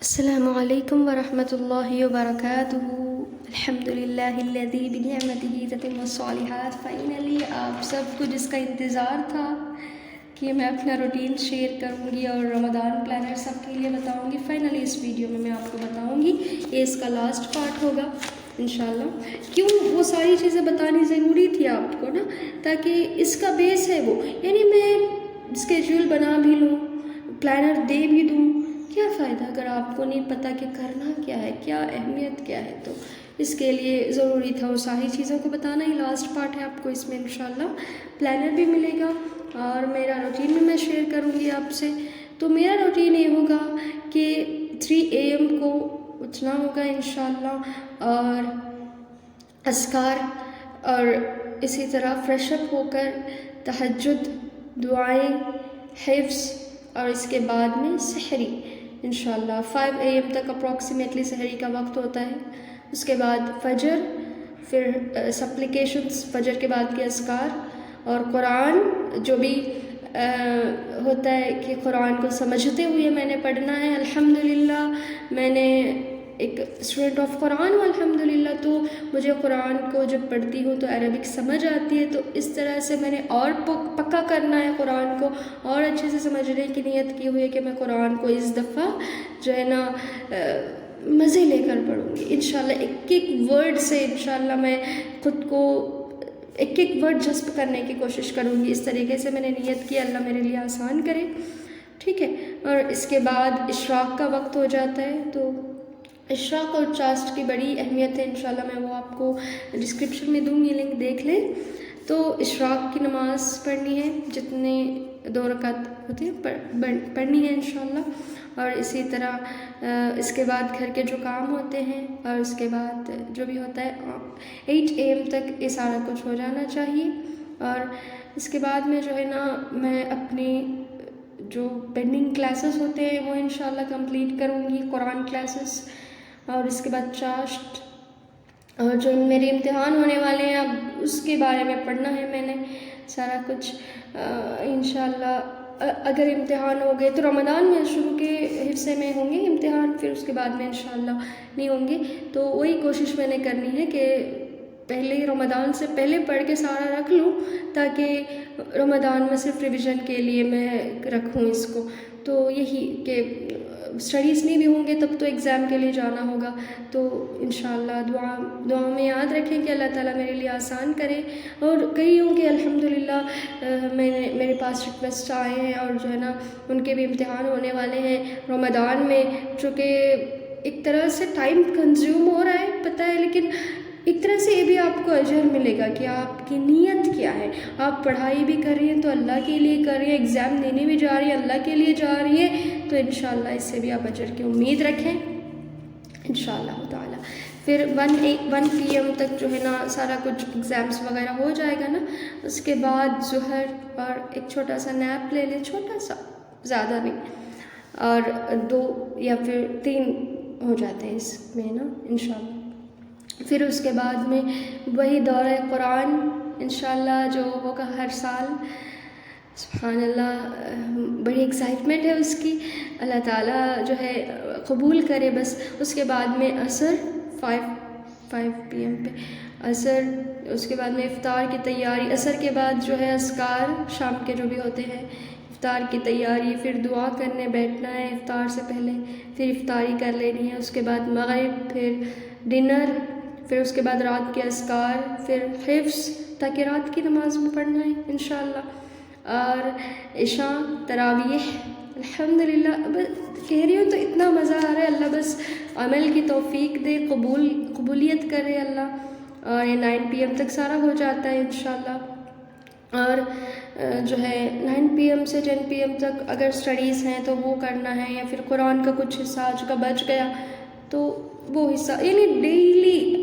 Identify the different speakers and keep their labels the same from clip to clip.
Speaker 1: السلام علیکم ورحمۃ اللہ وبرکاتہ۔ الحمد للہ الذی بنعمتہ تتم الصالحات۔ فائنلی آپ سب کو جس کا انتظار تھا کہ میں اپنا روٹین شیئر کروں گی اور رمضان پلانر سب کے لیے بتاؤں گی، فائنلی اس ویڈیو میں آپ کو بتاؤں گی۔ یہ اس کا لاسٹ پارٹ ہوگا انشاءاللہ۔ کیوں وہ ساری چیزیں بتانی ضروری تھی آپ کو نا، تاکہ اس کا بیس ہے وہ، یعنی میں اسکیجول بنا بھی لوں، پلانر دے بھی دوں، کیا فائدہ اگر آپ کو نہیں پتہ کہ کرنا کیا ہے، کیا اہمیت کیا ہے۔ تو اس کے لیے ضروری تھا وہ ساری چیزوں کو بتانا۔ ہی لاسٹ پارٹ ہے، آپ کو اس میں انشاءاللہ پلانر بھی ملے گا اور میرا روٹین بھی میں شیئر کروں گی آپ سے۔ تو میرا روٹین یہ ہوگا کہ 3 AM کو اٹھنا ہوگا انشاءاللہ، اور اذکار اور اسی طرح فریش اپ ہو کر تہجد، دعائیں، حفظ، اور اس کے بعد میں سحری انشاءاللہ 5 AM تک اپروکسیمیٹلی سحری کا وقت ہوتا ہے۔ اس کے بعد فجر، پھر سپلیکیشنز، فجر کے بعد کے اذکار، اور قرآن جو بھی ہوتا ہے کہ قرآن کو سمجھتے ہوئے میں نے پڑھنا ہے۔ الحمدللہ میں نے ایک اسٹوڈنٹ آف قرآن ہوں الحمدللہ، تو مجھے قرآن کو جب پڑھتی ہوں تو عربک سمجھ آتی ہے، تو اس طرح سے میں نے اور پکا کرنا ہے قرآن کو، اور اچھے سے سمجھنے کی نیت کی ہوئی ہے کہ میں قرآن کو اس دفعہ جو ہے نا مزے لے کر پڑھوں گی انشاءاللہ۔ ایک ایک ورڈ سے انشاءاللہ میں خود کو ایک ایک ورڈ جذب کرنے کی کوشش کروں گی۔ اس طریقے سے میں نے نیت کی، اللہ میرے لیے آسان کرے، ٹھیک ہے۔ اور اس کے بعد اشراق کا وقت ہو جاتا ہے، تو اشراق اور چاشت کی بڑی اہمیت ہے انشاءاللہ، میں وہ آپ کو ڈسکرپشن میں دوں گی، لنک دیکھ لیں۔ تو اشراق کی نماز پڑھنی ہے، جتنے 2 رکعت ہوتی ہیں پڑھنی ہے انشاءاللہ، اور اسی طرح اس کے بعد گھر کے جو کام ہوتے ہیں، اور اس کے بعد جو بھی ہوتا ہے 8 AM تک یہ سارا کچھ ہو جانا چاہیے۔ اور اس کے بعد میں جو ہے نا میں اپنی جو پینڈنگ کلاسز ہوتے ہیں وہ انشاءاللہ کمپلیٹ کروں گی، قرآن کلاسز، اور اس کے بعد چاشت، اور جو میرے امتحان ہونے والے ہیں اب اس کے بارے میں پڑھنا ہے میں نے سارا کچھ انشاءاللہ۔ اگر امتحان ہو گئے تو رمضان میں شروع کے حصے میں ہوں گے امتحان، پھر اس کے بعد میں انشاءاللہ نہیں ہوں گے، تو وہی کوشش میں نے کرنی ہے کہ پہلے رمضان سے پہلے پڑھ کے سارا رکھ لوں، تاکہ رمضان میں صرف ریویژن کے لیے میں رکھوں اس کو۔ تو یہی کہ اسٹڈیز نہیں بھی ہوں گے تب تو ایگزام کے لیے جانا ہوگا، تو انشاءاللہ دعا میں یاد رکھیں کہ اللہ تعالیٰ میرے لیے آسان کرے۔ اور کئی ہوں کہ الحمدللہ میرے پاس ریکویسٹ آئے ہیں، اور جو ہے نا ان کے بھی امتحان ہونے والے ہیں رمضان میں، جو کہ ایک طرح سے ٹائم کنزیوم ہو رہا ہے پتہ ہے، لیکن ایک طرح سے یہ بھی آپ کو اجر ملے گا کہ آپ کی نیت کیا ہے۔ آپ پڑھائی بھی کر رہی ہیں تو اللہ کے لیے کر رہی ہیں، ایگزام دینے بھی جا رہی ہیں اللہ کے لیے جا رہی ہیں، تو انشاءاللہ اس سے بھی آپ اجر کی امید رکھیں انشاءاللہ تعالی۔ پھر 1 PM تک جو ہے نا سارا کچھ ایگزامس وغیرہ ہو جائے گا نا، اس کے بعد ظہر اور ایک چھوٹا سا نیپ لے لیں، چھوٹا سا، زیادہ نہیں، اور 2 یا پھر 3 ہو جاتے ہیں اس میں نا انشاءاللہ۔ پھر اس کے بعد میں وہی دورہ قرآن انشاءاللہ جو ہوگا ہر سال، سبحان اللہ، بڑی ایکسائٹمنٹ ہے اس کی، اللہ تعالیٰ جو ہے قبول کرے بس۔ اس کے بعد میں عصر 5 PM پہ عصر، اس کے بعد میں افطار کی تیاری، عصر کے بعد جو ہے اذکار شام کے جو بھی ہوتے ہیں، افطار کی تیاری، پھر دعا کرنے بیٹھنا ہے افطار سے پہلے، پھر افطاری کر لینی ہے، اس کے بعد مغرب، پھر ڈنر، پھر اس کے بعد رات کے اذکار، پھر حفظ تاکہ رات کی نماز میں پڑھنا ہے انشاءاللہ، اور عشاء، تراویح۔ الحمدللہ اب کہہ رہی ہوں تو اتنا مزہ آ رہا ہے، اللہ بس عمل کی توفیق دے، قبولیت کرے اللہ، اور یہ 9 PM تک سارا ہو جاتا ہے انشاءاللہ۔ اور جو ہے 9 PM سے 10 PM تک اگر اسٹڈیز ہیں تو وہ کرنا ہے، یا پھر قرآن کا کچھ حصہ آج کا بچ گیا تو وہ حصہ، یعنی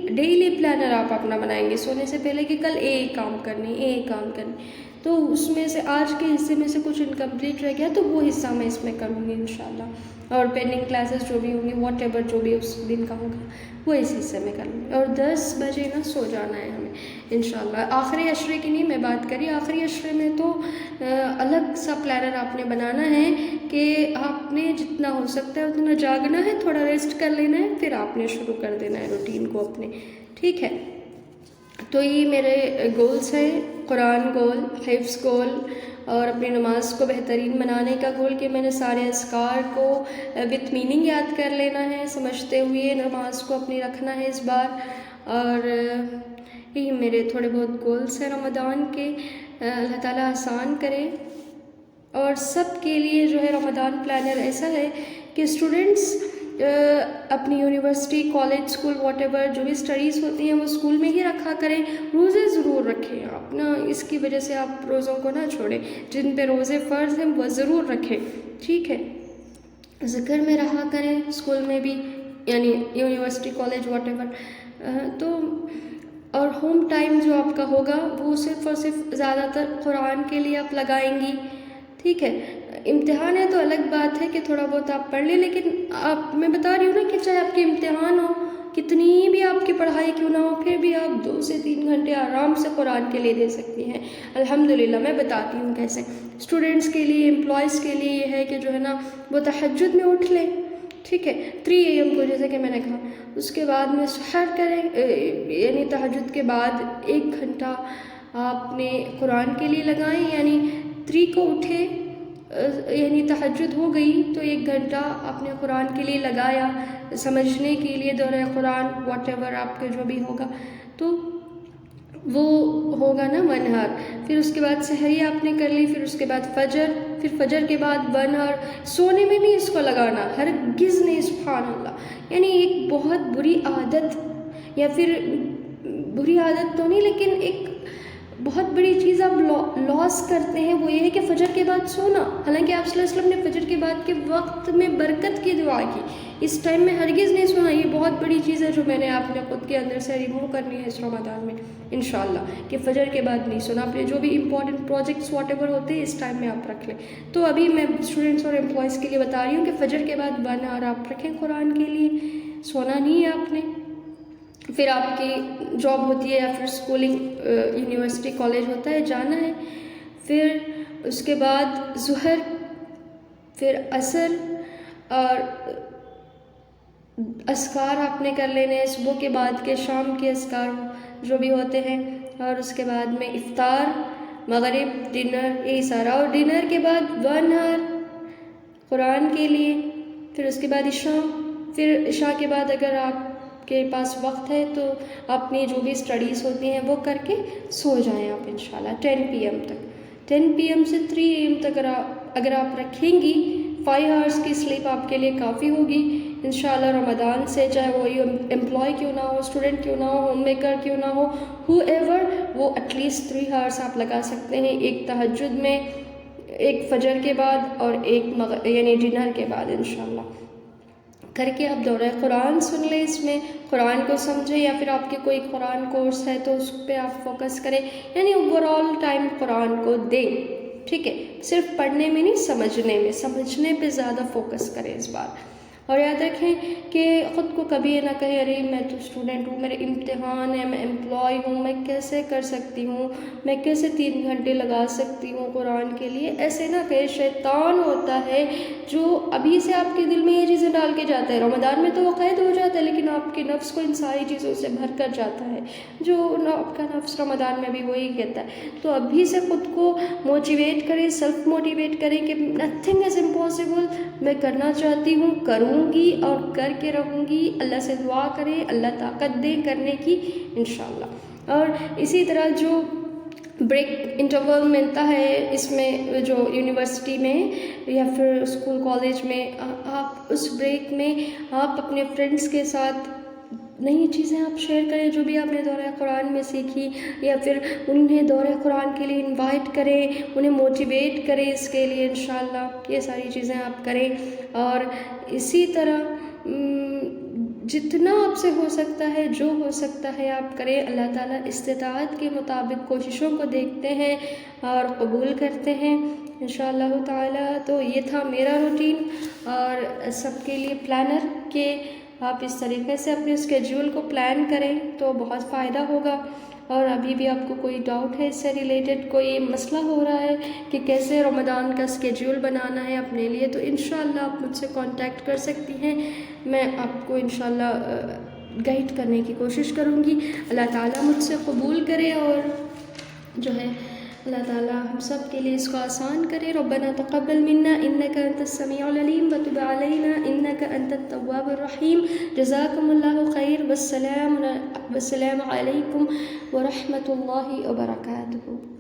Speaker 1: ڈیلی پلانر آپ اپنا بنائیں گے سونے سے پہلے کہ کل کام کرنی، کام کرنی، تو اس میں سے آج کے حصے میں سے کچھ انکمپلیٹ رہ گیا تو وہ حصہ میں اس میں کروں گی انشاءاللہ، اور پینڈنگ کلاسز جو بھی ہوں گی واٹ ایور جو بھی اس دن کا ہوگا وہ اس حصے میں کر لوں گی۔ اور 10 بجے نا سو جانا ہے ہمیں انشاءاللہ۔ آخری عشرے کی نہیں میں بات کری، آخری عشرے میں تو الگ سا پلانر آپ نے بنانا ہے کہ آپ نے جتنا ہو سکتا ہے اتنا جاگنا ہے، تھوڑا ریسٹ کر لینا ہے، پھر آپ نے شروع کر دینا ہے روٹین کو اپنے، ٹھیک ہے؟ تو یہ میرے گولز ہیں، قرآن گول، حفظ گول، اور اپنی نماز کو بہترین بنانے کا گول کہ میں نے سارے اذکار کو وتھ میننگ یاد کر لینا ہے، سمجھتے ہوئے نماز کو اپنی رکھنا ہے اس بار، اور یہی میرے تھوڑے بہت گولز ہیں رمضان کے۔ اللہ تعالیٰ آسان کرے، اور سب کے لیے جو ہے رمضان پلانر ایسا ہے کہ اسٹوڈنٹس اپنی university, college, school, what ever جو بھی اسٹڈیز ہوتی ہیں وہ اسکول میں ہی رکھا کریں، روزے ضرور رکھیں آپ نا، اس کی وجہ سے آپ روزوں کو نہ چھوڑیں، جن پہ روزے فرض ہیں وہ ضرور رکھیں، ٹھیک ہے؟ ذکر میں رہا کریں اسکول میں بھی، یعنی یونیورسٹی، کالج، واٹ ایور۔ تو اور ہوم ٹائم جو آپ کا ہوگا وہ صرف اور صرف زیادہ تر قرآن کے لیے آپ لگائیں گی، ٹھیک ہے؟ امتحان ہے تو الگ بات ہے کہ تھوڑا بہت آپ پڑھ لیں، لیکن آپ، میں بتا رہی ہوں نا کہ چاہے آپ کے امتحان ہو، کتنی بھی آپ کی پڑھائی کیوں نہ ہو، پھر بھی آپ 2 سے 3 گھنٹے آرام سے قرآن کے لیے دے سکتی ہیں الحمدللہ۔ میں بتاتی ہوں کیسے۔ اسٹوڈنٹس کے لیے، امپلائز کے لیے یہ ہے کہ جو ہے نا وہ تہجد میں اٹھ لیں، ٹھیک ہے، 3 AM کو، جیسے کہ میں نے کہا، اس کے بعد میں سحر کریں، یعنی تہجد کے بعد 1 گھنٹہ آپ نے قرآن کے لیے لگائیں، یعنی 3 کو اٹھے، یعنی تہجد ہو گئی تو 1 گھنٹہ آپ نے قرآن کے لیے لگایا، سمجھنے کے لیے دورہ قرآن، واٹ ایور آپ کے جو بھی ہوگا، تو وہ ہوگا نا منہر۔ پھر اس کے بعد سحری آپ نے کر لی، پھر اس کے بعد فجر، پھر فجر کے بعد ونہر۔ سونے میں بھی اس کو لگانا ہرگز نہیں، سبحان اللہ، یعنی ایک بہت بری عادت، یا پھر بری عادت تو نہیں لیکن ایک بہت بڑی چیز آپ لاس کرتے ہیں، وہ یہ ہے کہ فجر کے بعد سونا، حالانکہ آپ صلی اللہ علیہ وسلم نے فجر کے بعد کے وقت میں برکت کی دعا کی، اس ٹائم میں ہرگز نہیں سونا۔ یہ بہت بڑی چیز ہے جو میں نے آپ نے خود کے اندر سے ریموو کرنی ہے اس رمضان میں انشاءاللہ، کہ فجر کے بعد نہیں سونا۔ اپنے جو بھی امپورٹنٹ پروجیکٹس واٹ ایور ہوتے ہیں اس ٹائم میں آپ رکھ لیں۔ تو ابھی میں اسٹوڈنٹس اور امپلائز کے لیے بتا رہی ہوں کہ فجر کے بعد 1 آور آپ رکھیں قرآن کے لیے، سونا نہیں ہے آپ نے۔ پھر آپ کی جاب ہوتی ہے یا پھر اسکولنگ، یونیورسٹی، کالج ہوتا ہے، جانا ہے۔ پھر اس کے بعد ظہر، پھر عصر، اور اذکار آپ نے کر لینے ہیں صبح کے بعد کے، شام کے اذکار جو بھی ہوتے ہیں، اور اس کے بعد میں افطار، مغرب، ڈنر، یہی سارا، اور ڈنر کے بعد 1 آور قرآن کے لیے، پھر اس کے بعد عشاء، پھر عشاء کے بعد اگر آپ کے پاس وقت ہے تو اپنی جو بھی اسٹڈیز ہوتی ہیں وہ کر کے سو جائیں آپ انشاءاللہ 10 PM تک۔ 10 PM سے 3 AM تک اگر آپ رکھیں گی 5 آورس کی سلیپ آپ کے لیے کافی ہوگی انشاءاللہ رمضان سے، چاہے وہ امپلائی کیوں نہ ہو، اسٹوڈنٹ کیوں نہ ہو، ہوم میکر کیوں نہ ہو، ہو ایور، وہ ایٹ لیسٹ 3 آورس آپ لگا سکتے ہیں، ایک تہجد میں، ایک فجر کے بعد، اور ایک یعنی ڈنر کے بعد انشاءاللہ کر کے آپ دورہ قرآن سن لیں، اس میں قرآن کو سمجھیں، یا پھر آپ کے کوئی قرآن کورس ہے تو اس پہ آپ فوکس کریں، یعنی اوور آل ٹائم قرآن کو دیں، ٹھیک ہے؟ صرف پڑھنے میں نہیں، سمجھنے پہ زیادہ فوکس کریں اس بار۔ اور یاد رکھیں کہ خود کو کبھی یہ نہ کہیں ارے میں تو اسٹوڈنٹ ہوں، میرے امتحان ہے، میں امپلائی ہوں، میں کیسے کر سکتی ہوں، میں کیسے 3 گھنٹے لگا سکتی ہوں قرآن کے لیے، ایسے نہ کہیں۔ شیطان ہوتا ہے جو ابھی سے آپ کے دل میں یہ چیزیں ڈال کے جاتا ہے، رمضان میں تو وہ قید ہو جاتا ہے لیکن آپ کے نفس کو ان ساری چیزوں سے بھر کر جاتا ہے، جو آپ کا نفس رمضان میں بھی وہی کہتا ہے۔ تو ابھی سے خود کو موٹیویٹ کریں، سیلف موٹیویٹ کریں کہ نتھنگ از امپاسبل، میں کرنا چاہتی ہوں، کروں گی اور کر کے رہوں گی۔ اللہ سے دعا کریں، اللہ طاقت دے کرنے کی انشاءاللہ۔ اور اسی طرح جو بریک انٹرول ملتا ہے اس میں، جو یونیورسٹی میں یا پھر اسکول کالج میں، آپ اس بریک میں آپ اپنے فرینڈس کے ساتھ نئی چیزیں آپ شیئر کریں، جو بھی آپ نے دورہ قرآن میں سیکھی، یا پھر انہیں دورہ قرآن کے لیے انوائٹ کریں، انہیں موٹیویٹ کریں اس کے لیے انشاءاللہ، یہ ساری چیزیں آپ کریں۔ اور اسی طرح جتنا آپ سے ہو سکتا ہے، جو ہو سکتا ہے آپ کریں. اللہ تعالیٰ استطاعت کے مطابق کوششوں کو دیکھتے ہیں اور قبول کرتے ہیں انشاءاللہ تعالیٰ. تو یہ تھا میرا روٹین اور سب کے لیے پلانر کہ آپ اس طریقے سے اپنے اسکیجول کو پلان کریں تو بہت فائدہ ہوگا. اور ابھی بھی آپ کو کوئی ڈاؤٹ ہے اس سے ریلیٹڈ، کوئی مسئلہ ہو رہا ہے کہ کیسے رمضان کا اسکیجول بنانا ہے اپنے لیے، تو انشاءاللہ آپ مجھ سے کانٹیکٹ کر سکتی ہیں. میں آپ کو انشاءاللہ گائیڈ کرنے کی کوشش کروں گی. اللہ تعالیٰ مجھ سے قبول کرے اور جو ہے اللہ تعالیٰ ہم سب کے لیے اس کو آسان کرے. ربنا تقبل منا انک انت السمیع العلیم وتب علینا انک انت التواب الرحیم. جزاکم اللہ خیر. والسلام علیکم ورحمۃ اللہ وبرکاتہ.